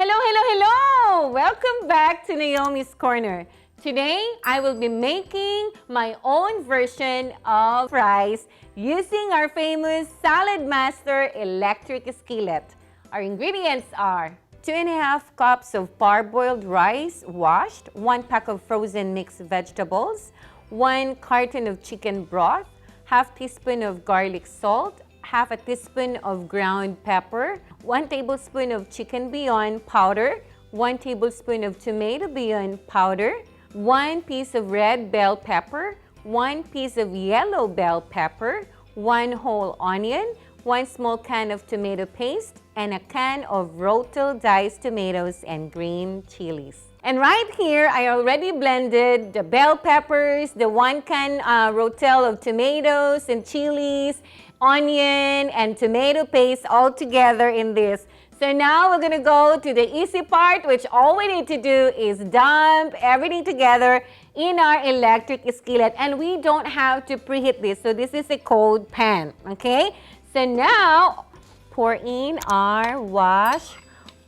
Hello, hello, hello! Welcome back to Naomi's Corner. Today, I will be making my own version of rice using our famous Saladmaster Electric Skillet. Our ingredients are 2.5 cups of parboiled rice washed, 1 pack of frozen mixed vegetables, 1 carton of chicken broth, half teaspoon of garlic salt, half a teaspoon of ground pepper, 1 tablespoon of chicken bouillon powder, 1 tablespoon of tomato bouillon powder, 1 piece of red bell pepper, 1 piece of yellow bell pepper, 1 whole onion, 1 small can of tomato paste, and a can of Rotel diced tomatoes and green chilies. And right here, I already blended the bell peppers, the 1 can Rotel of tomatoes and chilies, onion and tomato paste all together in this. So now we're gonna go to the easy part, which all we need to do is dump everything together in our electric skillet, and we don't have to preheat this. So this is a cold pan, okay? So now pour in our washed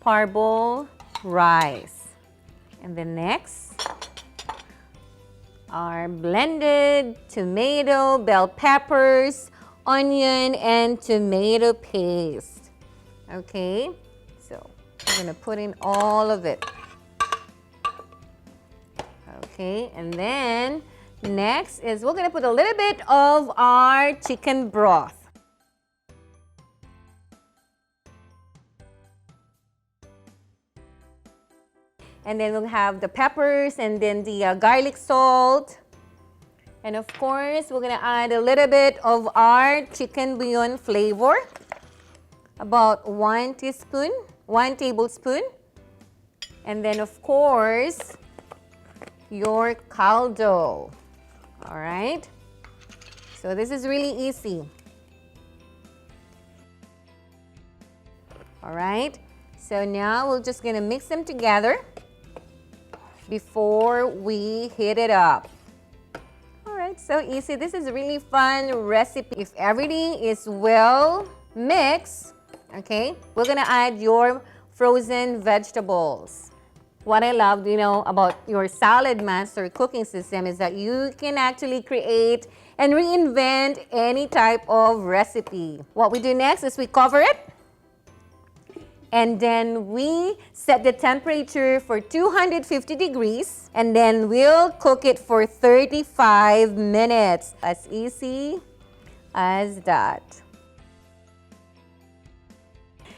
parboiled rice. And then next, our blended tomato, bell peppers, onion, and tomato paste. Okay, so we're gonna put in all of it. Okay, and then next is we're gonna put a little bit of our chicken broth. And then we'll have the peppers and then the garlic salt. And of course, we're gonna add a little bit of our chicken bouillon flavor. About 1 tablespoon. And then of course, your caldo. All right? So this is really easy. All right? So now we're just gonna mix them together before we heat it up. So easy. This is a really fun recipe. If everything is well mixed, okay, we're gonna add your frozen vegetables. What I love, about your Saladmaster cooking system is that you can actually create and reinvent any type of recipe. What we do next is we cover it, and then we set the temperature for 250 degrees, and then we'll cook it for 35 minutes. As easy as that.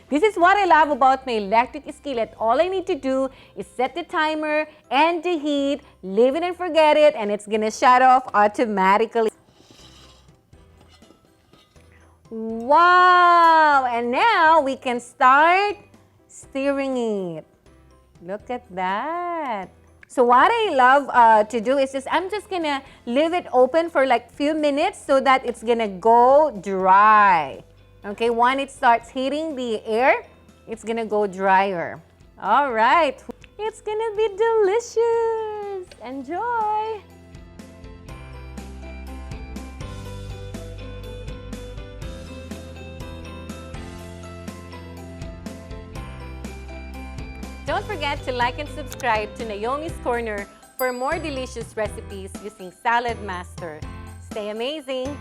This is what I love about my electric skillet. All I need to do is set the timer and the heat, leave it and forget it, and it's gonna shut off automatically. Wow! And now we can start stirring it. Look at that. So what I love to do is I'm just gonna leave it open for like few minutes so that it's gonna go dry. Okay, when it starts hitting the air, it's gonna go drier. All right, it's gonna be delicious. Enjoy. Don't forget to like and subscribe to Naomi's Corner for more delicious recipes using Saladmaster. Stay amazing!